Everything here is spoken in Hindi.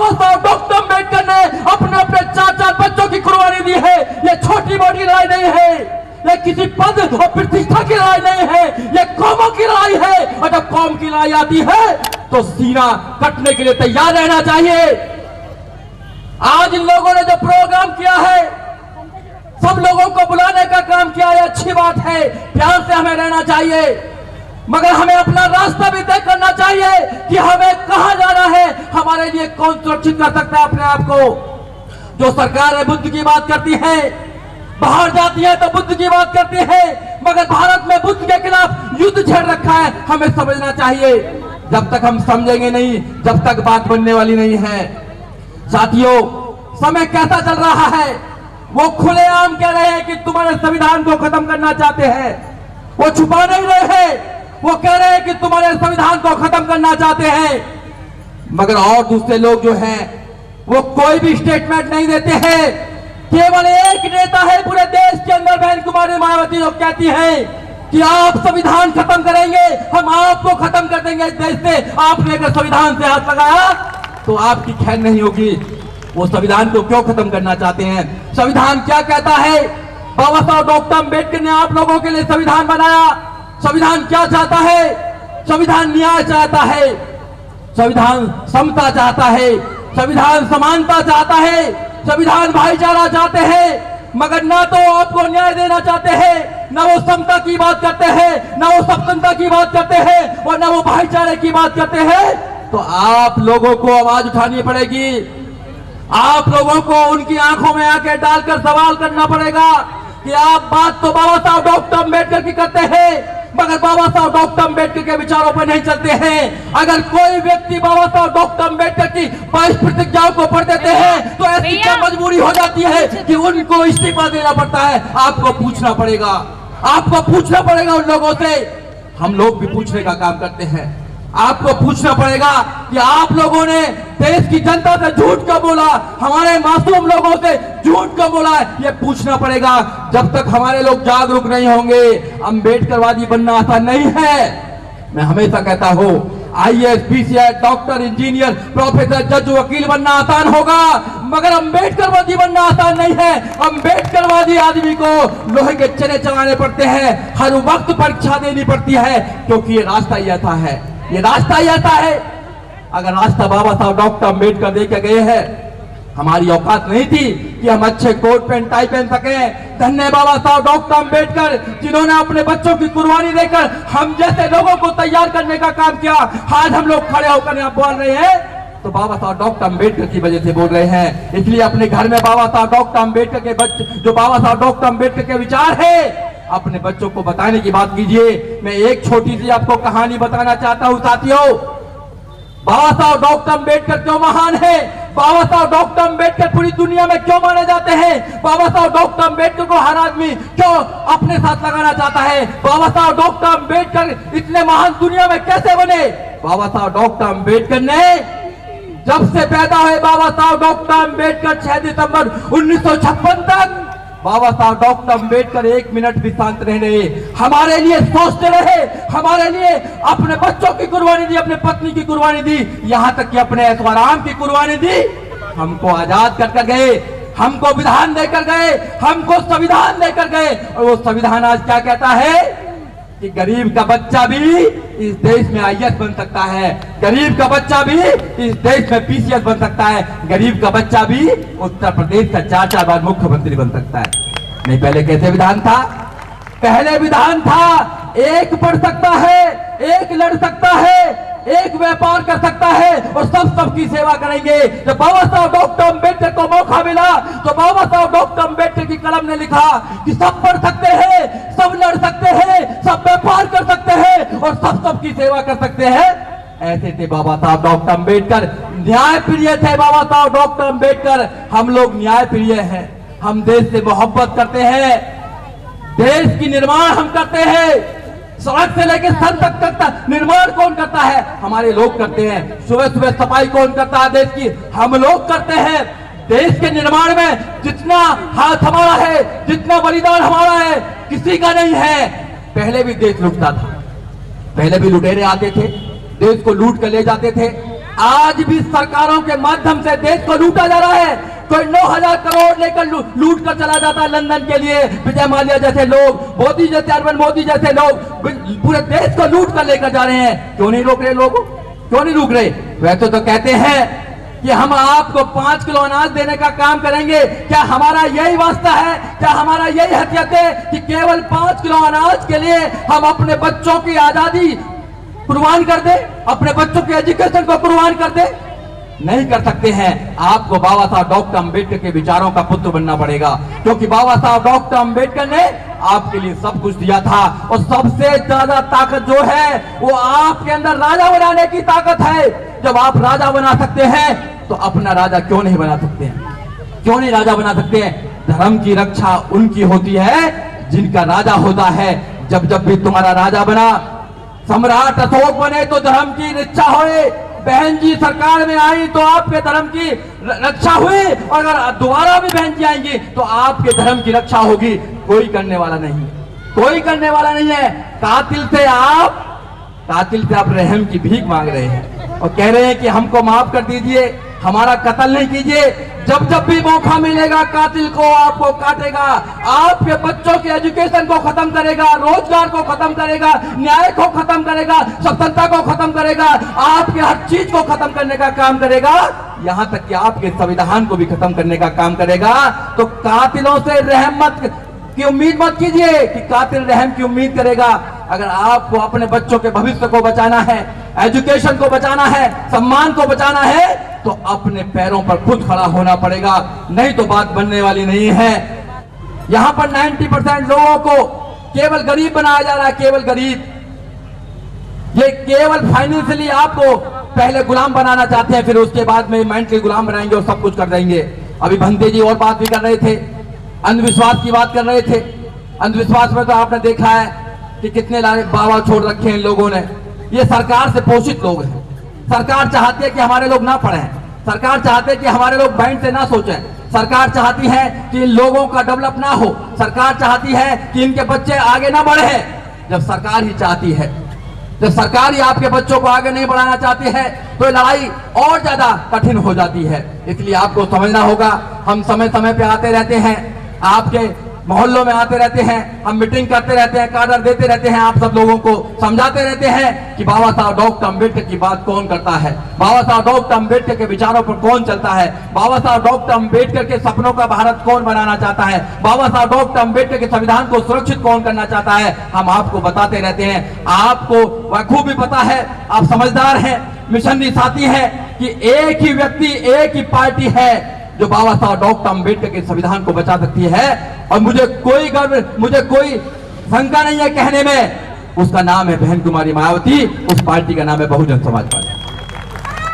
बाबा साहब डॉक्टर अम्बेडकर ने अपने अपने 4-4 बच्चों की कुर्बानी दी है। ये छोटी मोटी लड़ाई नहीं है, ये किसी पद और प्रतिष्ठा की लड़ाई नहीं है, ये कौमों की लड़ाई है। और जब कौम की लड़ाई आती है तो सीना कटने के लिए तैयार रहना चाहिए। आज इन लोगों ने जो प्रोग्राम किया है, सब लोगों को बुलाने का काम किया है, अच्छी बात है, प्यार से हमें रहना चाहिए, मगर हमें अपना रास्ता भी तय करना चाहिए कि हमें कहां जाना है, हमारे लिए कौन सुरक्षित कर सकता है अपने आप को। जो सरकार बुद्ध की बात करती है, बाहर जाती है तो बुद्ध की बात करती है, मगर भारत में बुद्ध के खिलाफ युद्ध छेड़ रखा है। हमें समझना चाहिए, जब तक हम समझेंगे नहीं, जब तक बात बनने वाली नहीं है। साथियों, समय कैसा चल रहा है, वो खुलेआम कह रहे हैं कि तुम्हारे संविधान को खत्म करना चाहते हैं, वो छुपा नहीं रहे हैं, वो कह रहे हैं कि तुम्हारे संविधान को खत्म करना चाहते हैं, मगर और दूसरे लोग जो हैं वो कोई भी स्टेटमेंट नहीं देते हैं। केवल एक नेता है पूरे देश के अंदर, बहन कुमारी मायावती, जो कहती है कि आप संविधान खत्म करेंगे, हम आपको खत्म कर देंगे इस देश से। आपने अगर संविधान से हाथ लगाया तो आपकी खैर नहीं होगी। वो संविधान को क्यों खत्म करना चाहते हैं? संविधान क्या कहता है? बाबा साहब डॉक्टर अम्बेडकर ने आप लोगों के लिए संविधान बनाया। संविधान क्या चाहता है? संविधान न्याय चाहता है, संविधान समता चाहता है, संविधान समानता चाहता है, संविधान भाईचारा चाहते हैं। मगर ना तो आपको न्याय देना चाहते हैं, ना वो समता की बात करते हैं, ना वो स्वतंत्रता की बात करते हैं, और ना वो भाईचारे की बात करते हैं। तो आप लोगों को आवाज उठानी पड़ेगी, आप लोगों को उनकी आंखों में आंखें डालकर सवाल करना पड़ेगा कि आप बात तो बाबा साहब डॉक्टर अम्बेडकर की करते हैं, मगर बाबा साहब डॉक्टर अम्बेडकर के विचारों पर नहीं चलते हैं। अगर कोई व्यक्ति बाबा साहब डॉक्टर अम्बेडकर की 22 प्रतिज्ञाओं को पढ़ देते हैं तो ऐसी क्या मजबूरी हो जाती है कि उनको इस्तीफा देना पड़ता है? आपको पूछना पड़ेगा, आपको पूछना पड़ेगा उन लोगों से। हम लोग भी पूछने का काम करते हैं। आपको पूछना पड़ेगा कि आप लोगों ने देश की जनता से झूठ क्यों बोला, हमारे मासूम लोगों से झूठ क्यों बोला, ये पूछना पड़ेगा। जब तक हमारे लोग जागरूक नहीं होंगे, अम्बेडकरवादी बनना आसान नहीं है। मैं हमेशा कहता हूँ, IAS, PCS, doctor, engineer, professor, जज, वकील बनना आसान होगा, मगर अम्बेडकरवादी बनना आसान नहीं है। अम्बेडकरवादी आदमी को लोहे के चने चलाने पड़ते हैं, हर वक्त परीक्षा देनी पड़ती है, क्योंकि ये रास्ता ही ऐसा है, ये रास्ता ही ऐसा है। अगर रास्ता बाबा साहब डॉक्टर अम्बेडकर देके गए हैं, हमारी औकात नहीं थी कि हम अच्छे कोट पैंट टाई पहन सके। धन्य बाबा साहब डॉक्टर अम्बेडकर, जिन्होंने अपने बच्चों की कुर्बानी देकर हम जैसे लोगों को तैयार करने का काम किया। आज हम लोग खड़े होकर यहाँ बोल रहे हैं तो बाबा साहब डॉक्टर अम्बेडकर की वजह से बोल रहे हैं। इसलिए अपने घर में बाबा साहब डॉक्टर अम्बेडकर के बच्चे, जो बाबा साहब डॉक्टर अम्बेडकर के विचार है, अपने बच्चों को बताने की बात कीजिए। मैं एक छोटी सी आपको कहानी बताना चाहता हूं साथियों। बाबा साहब डॉक्टर अम्बेडकर क्यों महान है? बाबा साहब डॉक्टर अम्बेडकर पूरी दुनिया में क्यों माने जाते हैं? बाबा साहब डॉक्टर अम्बेडकर को हर आदमी क्यों अपने साथ लगाना चाहता है? बाबा साहब डॉक्टर अम्बेडकर इतने महान दुनिया में कैसे बने? बाबा साहब डॉक्टर अम्बेडकर ने, जब से पैदा हुए बाबा साहब डॉक्टर अम्बेडकर 6 दिसंबर 1956 तक, बाबा साहब डॉक्टर अम्बेडकर एक मिनट भी शांत नहीं रहे, हमारे लिए सोचते रहे, हमारे लिए अपने बच्चों की कुर्बानी दी, अपने पत्नी की कुर्बानी दी, यहाँ तक कि अपने ऐशोआराम की कुर्बानी दी। हमको आजाद कर गए, हमको विधान देकर गए, हमको संविधान देकर गए। और वो संविधान आज क्या कहता है कि गरीब का बच्चा भी इस देश में IAS बन सकता है, गरीब का बच्चा भी इस देश में PCS बन सकता है, गरीब का बच्चा भी उत्तर प्रदेश का 4-4 बार मुख्यमंत्री बन सकता है। नहीं, पहले कैसे विधान था? पहले विधान था, एक पढ़ सकता है, एक लड़ सकता है, एक व्यापार कर सकता है, और सब सबकी सेवा करेंगे। जब बाबा साहब डॉक्टर अम्बेडकर को मौका मिला तो बाबा साहब डॉक्टर अम्बेडकर की कलम ने लिखा कि सब पढ़ सकते हैं, सब लड़ सकते हैं, सब व्यापार कर सकते हैं, और सब सबकी सेवा कर सकते हैं। ऐसे थे बाबा साहब डॉक्टर अम्बेडकर। न्याय प्रिय थे बाबा साहब डॉक्टर अम्बेडकर। हम लोग न्याय प्रिय हैं, हम देश से मोहब्बत करते हैं, देश की निर्माण हम करते हैं। सड़क से लेकर सन तक का निर्माण कौन करता है? हमारे लोग करते हैं। सुबह सुबह सफाई कौन करता है देश की? हम लोग करते हैं। देश के निर्माण में जितना हाथ हमारा है, जितना बलिदान हमारा है, किसी का नहीं है। पहले भी देश लूटता था, पहले भी लुटेरे आते थे, देश को लूट कर ले जाते थे, आज भी सरकारों के माध्यम से देश को लूटा जा रहा है। कोई 9,000 करोड़ लेकर लूट कर चला जाता है लंदन के लिए, विजय माल्या जैसे लोग, मोदी जैसे, अरविंद मोदी जैसे लोग पूरे देश को लूट कर लेकर जा रहे हैं। क्यों नहीं रोक रहे लोग, क्यों नहीं रुक रहे? वैसे तो कहते हैं कि हम आपको 5 किलो अनाज देने का काम करेंगे। क्या हमारा यही वास्ता है, क्या हमारा यही हैसियत है कि केवल 5 किलो अनाज के लिए हम अपने बच्चों की आजादी कुर्बान कर दे, अपने बच्चों के एजुकेशन को कुर्बान कर दे? नहीं कर सकते हैं। आपको बाबा साहब डॉक्टर अंबेडकर के विचारों का पुत्र बनना पड़ेगा, क्योंकि बाबा साहब डॉक्टर अंबेडकर ने आपके लिए सब कुछ दिया था। और सबसे ज्यादा ताकत जो है वो आपके अंदर राजा बनाने की ताकत है। जब आप राजा बना सकते हैं तो अपना राजा क्यों नहीं बना सकते हैं? क्यों नहीं राजा बना सकते हैं? धर्म की रक्षा उनकी होती है जिनका राजा होता है। जब जब भी तुम्हारा राजा बना, सम्राट अशोक बने तो धर्म की रक्षा हुई, बहन जी सरकार में आई तो आपके धर्म की रक्षा हुई, और अगर दोबारा भी बहन जी आएंगी तो आपके धर्म की रक्षा होगी। कोई करने वाला नहीं है, कोई करने वाला नहीं है। कातिल से आप रहम की भीख मांग रहे हैं और कह रहे हैं कि हमको माफ कर दीजिए, हमारा कत्ल नहीं कीजिए। जब जब भी मौका मिलेगा कातिल को आपको काटेगा, आपके बच्चों के एजुकेशन को खत्म करेगा, रोजगार को खत्म करेगा, न्याय को खत्म करेगा, स्वतंत्रता को खत्म करेगा, आपके हर चीज को खत्म करने का काम करेगा, यहां तक कि आपके संविधान को भी खत्म करने का काम करेगा। तो कातिलों से रहम की उम्मीद मत कीजिए कि कातिल रहम की उम्मीद करेगा। अगर आपको अपने बच्चों के भविष्य को बचाना है, एजुकेशन को बचाना है, सम्मान को बचाना है, तो अपने पैरों पर खुद खड़ा होना पड़ेगा, नहीं तो बात बनने वाली नहीं है। यहां पर 90% लोगों को केवल गरीब बनाया जा रहा है, केवल गरीब। ये केवल फाइनेंशियली आपको पहले गुलाम बनाना चाहते हैं, फिर उसके बाद में मेंटली गुलाम बनाएंगे और सब कुछ कर देंगे। अभी भंते जी और बात भी कर रहे थे, अंधविश्वास की बात कर रहे थे। अंधविश्वास में तो आपने देखा है कि कितने बाबा छोड़ रखे हैं लोगों ने। ये सरकार से पोषित लोग हैं। सरकार चाहती है कि हमारे लोग ना पढ़ें, सरकार चाहती है कि हमारे लोग माइंड से ना सोचें, सरकार चाहती है कि इन लोगों का डेवलप ना हो, सरकार चाहती है कि इनके बच्चे आगे ना बढ़े। जब सरकार ही चाहती है, जब सरकार ही आपके बच्चों को आगे नहीं बढ़ाना चाहती है, तो लड़ाई और ज्यादा कठिन हो जाती है। इसलिए आपको समझना होगा, हम समय समय पे आते रहते हैं, आपके मोहल्लों में आते रहते हैं, हम मीटिंग करते रहते हैं, कार्डर देते रहते हैं, आप सब लोगों को समझाते रहते हैं कि बाबा साहब डॉक्टर अंबेडकर की बात कौन करता है, बाबा साहब डॉक्टर अंबेडकर के विचारों पर कौन चलता है, बाबा साहब डॉक्टर अंबेडकर के सपनों का भारत कौन बनाना चाहता है, बाबा साहब डॉक्टर अंबेडकर के संविधान को सुरक्षित कौन करना चाहता है। हम आपको बताते रहते हैं, आपको बखूबी पता है, आप समझदार हैं, मिशनरी साथी हैं कि एक ही व्यक्ति, एक ही पार्टी है जो बाबा साहब डॉक्टर अंबेडकर के संविधान को बचा सकती है। और मुझे कोई गर्व, मुझे कोई शंका नहीं है कहने में, उसका नाम है बहन कुमारी मायावती, उस पार्टी का नाम है बहुजन समाज पार्टी।